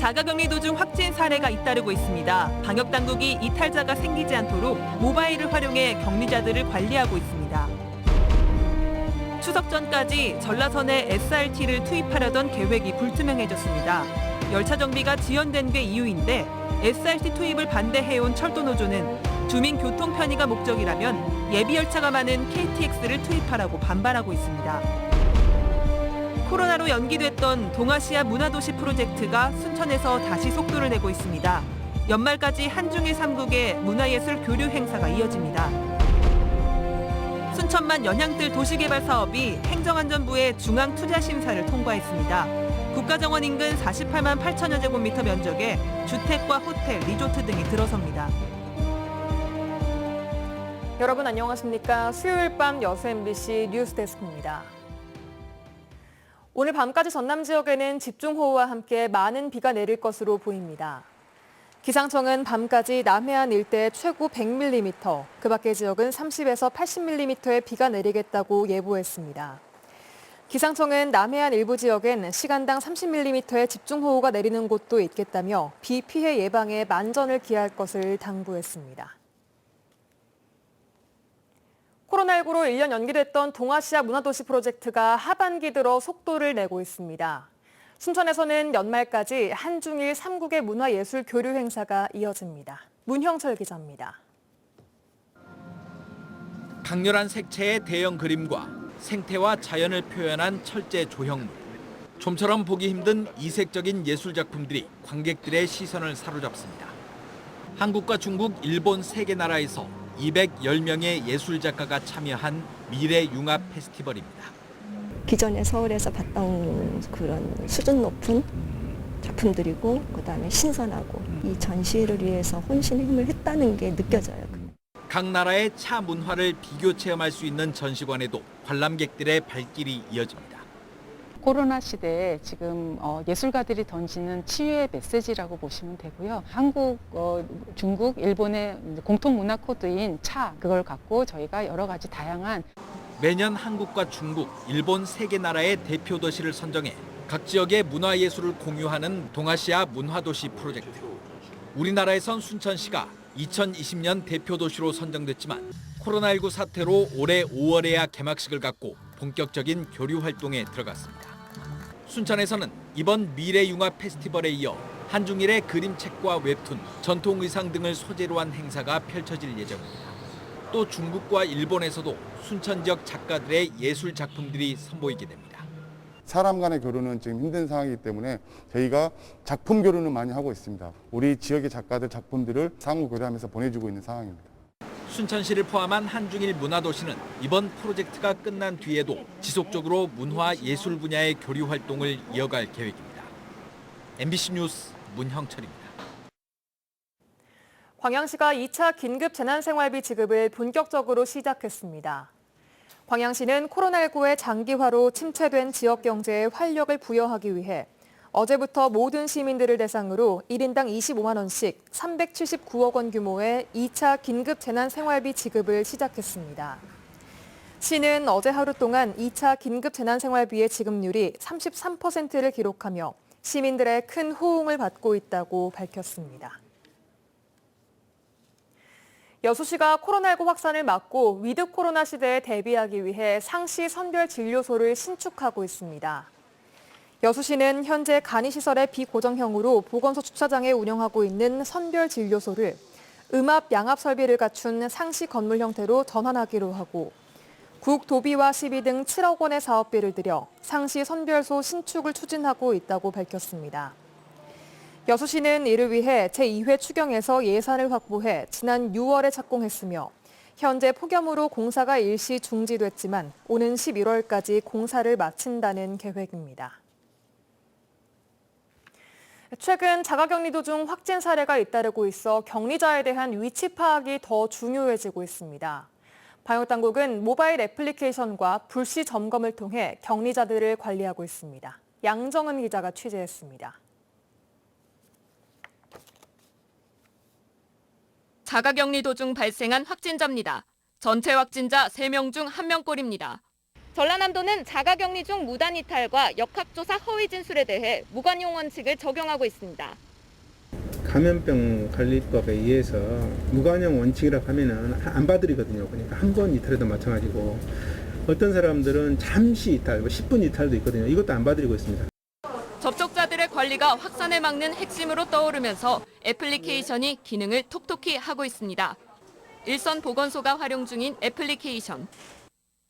자가격리 도중 확진 사례가 잇따르고 있습니다. 방역당국이 이탈자가 생기지 않도록 모바일을 활용해 격리자들을 관리하고 있습니다. 추석 전까지 전라선에 SRT를 투입하려던 계획이 불투명해졌습니다. 열차 정비가 지연된 게 이유인데 SRT 투입을 반대해온 철도노조는 주민 교통 편의가 목적이라면 예비 열차가 많은 KTX를 투입하라고 반발하고 있습니다. 코로나로 연기됐던 동아시아 문화도시 프로젝트가 순천에서 다시 속도를 내고 있습니다. 연말까지 한중일 3국의 문화예술 교류 행사가 이어집니다. 순천만 연향뜰 도시개발 사업이 행정안전부의 중앙투자심사를 통과했습니다. 국가정원 인근 48만 8천여 제곱미터 면적에 주택과 호텔, 리조트 등이 들어섭니다. 여러분 안녕하십니까? 수요일 밤 여수 MBC 뉴스데스크입니다. 오늘 밤까지 전남 지역에는 집중호우와 함께 많은 비가 내릴 것으로 보입니다. 기상청은 밤까지 남해안 일대 최고 100mm, 그 밖의 지역은 30에서 80mm의 비가 내리겠다고 예보했습니다. 기상청은 남해안 일부 지역엔 시간당 30mm의 집중호우가 내리는 곳도 있겠다며 비 피해 예방에 만전을 기할 것을 당부했습니다. 코로나19로 1년 연기됐던 동아시아 문화도시 프로젝트가 하반기 들어 속도를 내고 있습니다. 순천에서는 연말까지 한중일 3국의 문화예술 교류 행사가 이어집니다. 문형철 기자입니다. 강렬한 색채의 대형 그림과 생태와 자연을 표현한 철제 조형물. 좀처럼 보기 힘든 이색적인 예술 작품들이 관객들의 시선을 사로잡습니다. 한국과 중국, 일본 세 개 나라에서 210명의 예술 작가가 참여한 미래융합 페스티벌입니다. 기존에 서울에서 봤던 그런 수준 높은 작품들이고 그다음에 신선하고 이 전시를 위해서 혼신의 힘을 했다는 게 느껴져요. 각 나라의 차 문화를 비교 체험할 수 있는 전시관에도 관람객들의 발길이 이어집니다. 코로나 시대에 지금 예술가들이 던지는 치유의 메시지라고 보시면 되고요. 한국, 중국, 일본의 공통 문화 코드인 차, 그걸 갖고 저희가 여러 가지 다양한 매년 한국과 중국, 일본 세 개 나라의 대표 도시를 선정해 각 지역의 문화예술을 공유하는 동아시아 문화도시 프로젝트. 우리나라에선 순천시가 2020년 대표 도시로 선정됐지만 코로나19 사태로 올해 5월에야 개막식을 갖고 본격적인 교류 활동에 들어갔습니다. 순천에서는 이번 미래융합 페스티벌에 이어 한중일의 그림책과 웹툰, 전통 의상 등을 소재로 한 행사가 펼쳐질 예정입니다. 또 중국과 일본에서도 순천 지역 작가들의 예술 작품들이 선보이게 됩니다. 사람 간의 교류는 지금 힘든 상황이기 때문에 저희가 작품 교류는 많이 하고 있습니다. 우리 지역의 작가들 작품들을 상호 교류하면서 보내주고 있는 상황입니다. 순천시를 포함한 한중일 문화도시는 이번 프로젝트가 끝난 뒤에도 지속적으로 문화 예술 분야의 교류 활동을 이어갈 계획입니다. MBC 뉴스 문형철입니다. 광양시가 2차 긴급 재난생활비 지급을 본격적으로 시작했습니다. 광양시는 코로나19의 장기화로 침체된 지역 경제에 활력을 부여하기 위해 어제부터 모든 시민들을 대상으로 1인당 25만 원씩 379억 원 규모의 2차 긴급 재난생활비 지급을 시작했습니다. 시는 어제 하루 동안 2차 긴급 재난생활비의 지급률이 33%를 기록하며 시민들의 큰 호응을 받고 있다고 밝혔습니다. 여수시가 코로나19 확산을 막고 위드 코로나 시대에 대비하기 위해 상시 선별 진료소를 신축하고 있습니다. 여수시는 현재 간이시설의 비고정형으로 보건소 주차장에 운영하고 있는 선별 진료소를 음압 양압 설비를 갖춘 상시 건물 형태로 전환하기로 하고 국도비와 시비 등 7억 원의 사업비를 들여 상시 선별소 신축을 추진하고 있다고 밝혔습니다. 여수시는 이를 위해 제2회 추경에서 예산을 확보해 지난 6월에 착공했으며 현재 폭염으로 공사가 일시 중지됐지만 오는 11월까지 공사를 마친다는 계획입니다. 최근 자가격리 도중 확진 사례가 잇따르고 있어 격리자에 대한 위치 파악이 더 중요해지고 있습니다. 방역당국은 모바일 애플리케이션과 불시 점검을 통해 격리자들을 관리하고 있습니다. 양정은 기자가 취재했습니다. 자가격리 도중 발생한 확진자입니다. 전체 확진자 3명 중 1명꼴입니다. 전라남도는 자가격리 중 무단 이탈과 역학조사 허위 진술에 대해 무관용 원칙을 적용하고 있습니다. 감염병 관리법에 의해서 무관용 원칙이라고 하면은 안 봐드리거든요. 그러니까 한 번 이탈해도 마찬가지고 어떤 사람들은 잠시 이탈, 10분 이탈도 있거든요. 이것도 안 봐드리고 있습니다. 접촉자들의 관리가 확산을 막는 핵심으로 떠오르면서 애플리케이션이 기능을 톡톡히 하고 있습니다. 일선 보건소가 활용 중인 애플리케이션.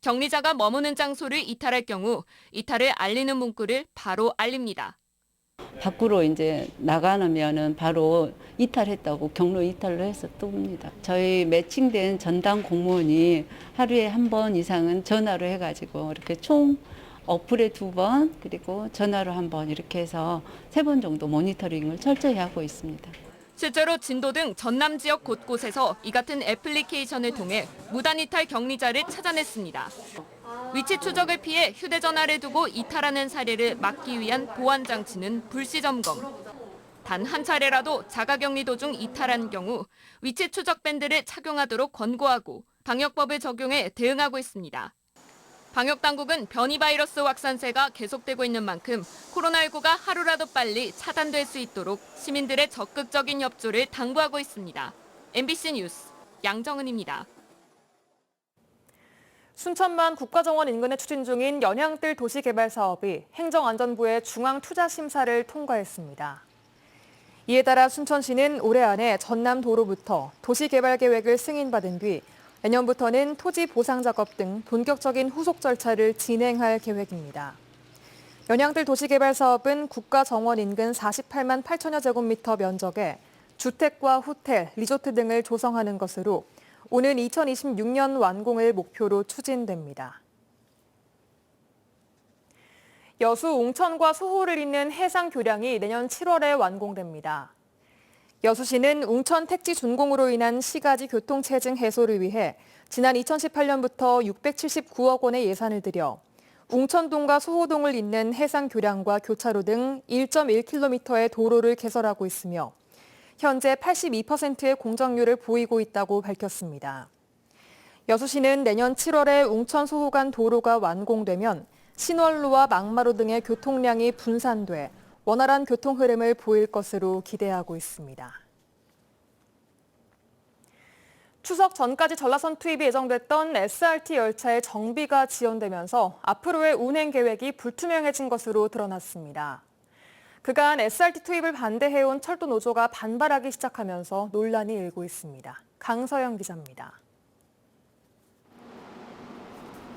격리자가 머무는 장소를 이탈할 경우 이탈을 알리는 문구를 바로 알립니다. 밖으로 이제 나가면은 바로 이탈했다고 경로 이탈로 해서 뜹니다. 저희 매칭된 전담 공무원이 하루에 한 번 이상은 전화로 해가지고 이렇게 총 어플에 2번 그리고 전화로 1번 이렇게 해서 3번 정도 모니터링을 철저히 하고 있습니다. 실제로 진도 등 전남 지역 곳곳에서 이 같은 애플리케이션을 통해 무단 이탈 격리자를 찾아냈습니다. 위치 추적을 피해 휴대전화를 두고 이탈하는 사례를 막기 위한 보안 장치는 불시 점검. 단 한 차례라도 자가격리 도중 이탈한 경우 위치 추적 밴드를 착용하도록 권고하고 방역법을 적용해 대응하고 있습니다. 방역당국은 변이 바이러스 확산세가 계속되고 있는 만큼 코로나19가 하루라도 빨리 차단될 수 있도록 시민들의 적극적인 협조를 당부하고 있습니다. MBC 뉴스 양정은입니다. 순천만 국가정원 인근에 추진 중인 연양뜰 도시개발 사업이 행정안전부의 중앙투자심사를 통과했습니다. 이에 따라 순천시는 올해 안에 전남도로부터 도시개발계획을 승인받은 뒤 내년부터는 토지 보상 작업 등 본격적인 후속 절차를 진행할 계획입니다. 연양뜰 도시개발 사업은 국가정원 인근 48만 8천여 제곱미터 면적에 주택과 호텔, 리조트 등을 조성하는 것으로 오는 2026년 완공을 목표로 추진됩니다. 여수 웅천과 소호를 잇는 해상 교량이 내년 7월에 완공됩니다. 여수시는 웅천 택지 준공으로 인한 시가지 교통체증 해소를 위해 지난 2018년부터 679억 원의 예산을 들여 웅천동과 소호동을 잇는 해상 교량과 교차로 등 1.1km의 도로를 개설하고 있으며 현재 82%의 공정률을 보이고 있다고 밝혔습니다. 여수시는 내년 7월에 웅천 소호 간 도로가 완공되면 신월로와 막마로 등의 교통량이 분산돼 원활한 교통 흐름을 보일 것으로 기대하고 있습니다. 추석 전까지 전라선 투입이 예정됐던 SRT 열차의 정비가 지연되면서 앞으로의 운행 계획이 불투명해진 것으로 드러났습니다. 그간 SRT 투입을 반대해온 철도 노조가 반발하기 시작하면서 논란이 일고 있습니다. 강서영 기자입니다.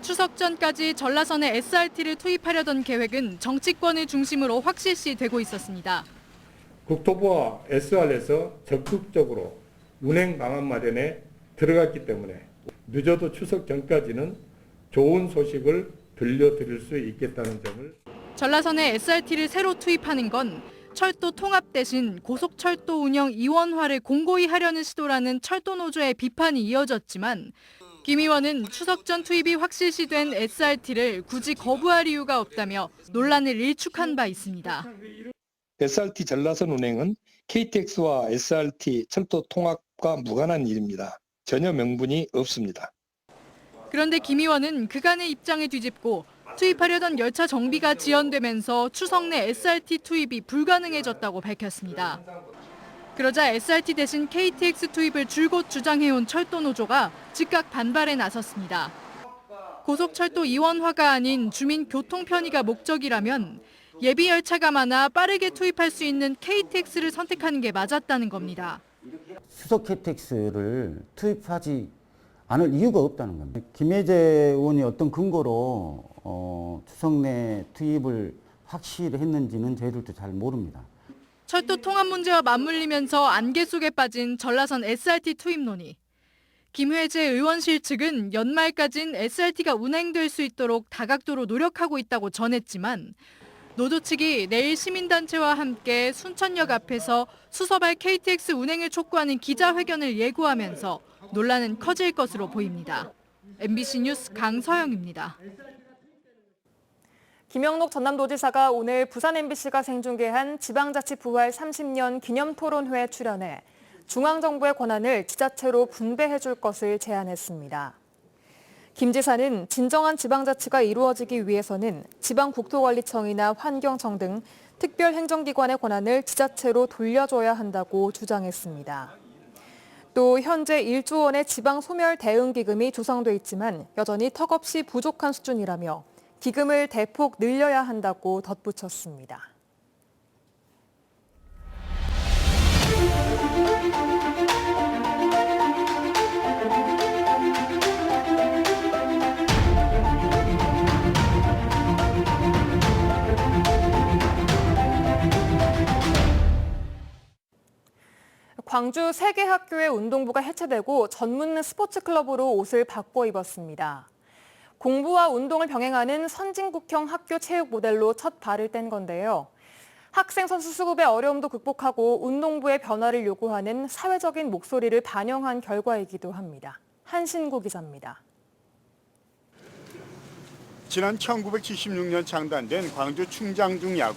추석 전까지 전라선에 SRT를 투입하려던 계획은 정치권을 중심으로 확실시되고 있었습니다. 국토부와 SR에서 적극적으로 운행 방안 마련에 들어갔기 때문에 늦어도 추석 전까지는 좋은 소식을 들려드릴 수 있겠다는 점을. 전라선에 SRT를 새로 투입하는 건 철도 통합 대신 고속철도 운영 이원화를 공고히 하려는 시도라는 철도 노조의 비판이 이어졌지만 김 의원은 추석 전 투입이 확실시된 SRT를 굳이 거부할 이유가 없다며 논란을 일축한 바 있습니다. SRT 전라선 운행은 KTX와 SRT 철도 통합과 무관한 일입니다. 전혀 명분이 없습니다. 그런데 김 의원은 그간의 입장을 뒤집고 투입하려던 열차 정비가 지연되면서 추석 내 SRT 투입이 불가능해졌다고 밝혔습니다. 그러자 SRT 대신 KTX 투입을 줄곧 주장해온 철도 노조가 즉각 반발에 나섰습니다. 고속철도 이원화가 아닌 주민 교통 편의가 목적이라면 예비 열차가 많아 빠르게 투입할 수 있는 KTX를 선택하는 게 맞았다는 겁니다. 수석 KTX를 투입하지 않을 이유가 없다는 겁니다. 김혜재 의원이 어떤 근거로 추석 내 투입을 확실히 했는지는 저희들도 잘 모릅니다. 철도 통합 문제와 맞물리면서 안개 속에 빠진 전라선 SRT 투입 논의. 김회재 의원실 측은 연말까진 SRT가 운행될 수 있도록 다각도로 노력하고 있다고 전했지만 노조 측이 내일 시민단체와 함께 순천역 앞에서 수서발 KTX 운행을 촉구하는 기자회견을 예고하면서 논란은 커질 것으로 보입니다. MBC 뉴스 강서영입니다. 김영록 전남도지사가 오늘 부산 MBC가 생중계한 지방자치 부활 30년 기념토론회에 출연해 중앙정부의 권한을 지자체로 분배해 줄 것을 제안했습니다. 김 지사는 진정한 지방자치가 이루어지기 위해서는 지방국토관리청이나 환경청 등 특별행정기관의 권한을 지자체로 돌려줘야 한다고 주장했습니다. 또 현재 1조 원의 지방소멸 대응기금이 조성돼 있지만 여전히 턱없이 부족한 수준이라며 기금을 대폭 늘려야 한다고 덧붙였습니다. 광주 3개 학교의 운동부가 해체되고 전문 스포츠클럽으로 옷을 바꿔 입었습니다. 공부와 운동을 병행하는 선진국형 학교 체육 모델로 첫 발을 뗀 건데요. 학생 선수 수급의 어려움도 극복하고 운동부의 변화를 요구하는 사회적인 목소리를 반영한 결과이기도 합니다. 한신구 기자입니다. 지난 1976년 창단된 광주 충장중 야구.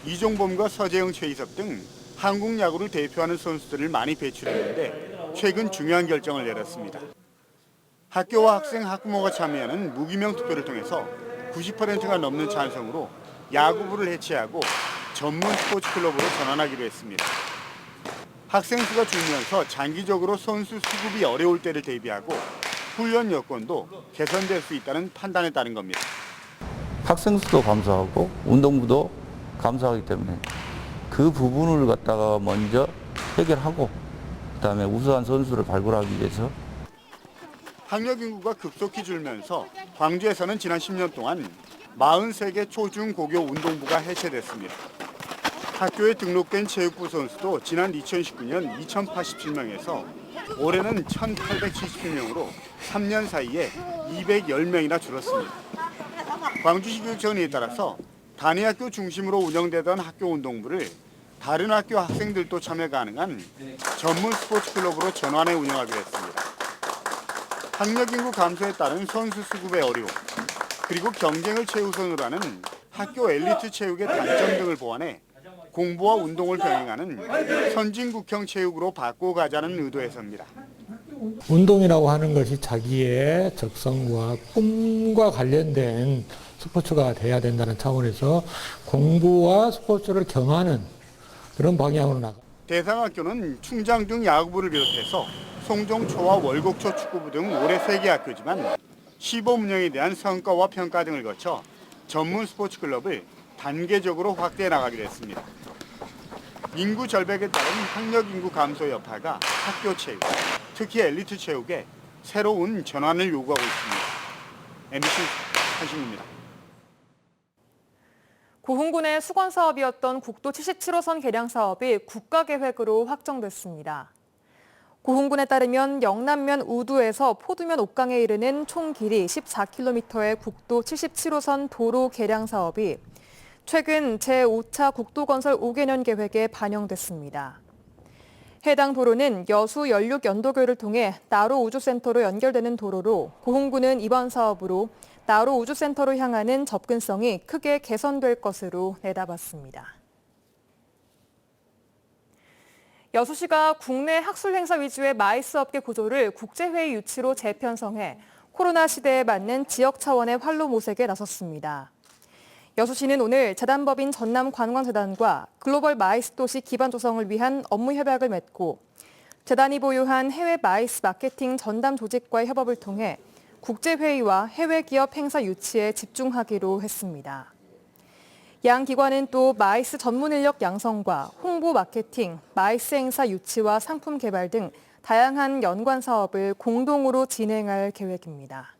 이종범과 서재영, 최희섭 등 한국 야구를 대표하는 선수들을 많이 배출했는데 최근 중요한 결정을 내렸습니다. 학교와 학생, 학부모가 참여하는 무기명 투표를 통해서 90%가 넘는 찬성으로 야구부를 해체하고 전문 스포츠 클럽으로 전환하기로 했습니다. 학생 수가 줄면서 장기적으로 선수 수급이 어려울 때를 대비하고 훈련 여건도 개선될 수 있다는 판단에 따른 겁니다. 학생 수도 감소하고 운동부도 감소하기 때문에 그 부분을 갖다가 먼저 해결하고 그다음에 우수한 선수를 발굴하기 위해서 학력 인구가 급속히 줄면서 광주에서는 지난 10년 동안 43개 초중 고교 운동부가 해체됐습니다. 학교에 등록된 체육부 선수도 지난 2019년 2087명에서 올해는 1877명으로 3년 사이에 210명이나 줄었습니다. 광주시 교육청에 따라서 단위 학교 중심으로 운영되던 학교 운동부를 다른 학교 학생들도 참여 가능한 전문 스포츠 클럽으로 전환해 운영하기로 했습니다. 학력 인구 감소에 따른 선수 수급의 어려움, 그리고 경쟁을 최우선으로 하는 학교 엘리트 체육의 단점 등을 보완해 공부와 운동을 병행하는 선진국형 체육으로 바꿔가자는 의도에서입니다. 운동이라고 하는 것이 자기의 적성과 꿈과 관련된 스포츠가 돼야 된다는 차원에서 공부와 스포츠를 겸하는 그런 방향으로 나가. 대상 학교는 충장중 야구부를 비롯해서 송정초와 월곡초 축구부 등 올해 3개 학교지만 시범 운영에 대한 성과와 평가 등을 거쳐 전문 스포츠 클럽을 단계적으로 확대해 나가기로 했습니다. 인구 절벽에 따른 학력 인구 감소 여파가 학교 체육, 특히 엘리트 체육에 새로운 전환을 요구하고 있습니다. MBC 한신구입니다. 고흥군의 수건 사업이었던 국도 77호선 개량 사업이 국가계획으로 확정됐습니다. 고흥군에 따르면 영남면 우두에서 포두면 옥강에 이르는 총 길이 14km의 국도 77호선 도로 개량 사업이 최근 제5차 국도건설 5개년 계획에 반영됐습니다. 해당 도로는 여수 연륙 연도교를 통해 나로 우주센터로 연결되는 도로로 고흥군은 이번 사업으로 나로 우주센터로 향하는 접근성이 크게 개선될 것으로 내다봤습니다. 여수시가 국내 학술 행사 위주의 마이스 업계 구조를 국제회의 유치로 재편성해 코로나 시대에 맞는 지역 차원의 활로 모색에 나섰습니다. 여수시는 오늘 재단법인 전남관광재단과 글로벌 마이스 도시 기반 조성을 위한 업무 협약을 맺고 재단이 보유한 해외 마이스 마케팅 전담 조직과의 협업을 통해 국제회의와 해외 기업 행사 유치에 집중하기로 했습니다. 양 기관은 또 마이스 전문 인력 양성과 홍보 마케팅, 마이스 행사 유치와 상품 개발 등 다양한 연관 사업을 공동으로 진행할 계획입니다.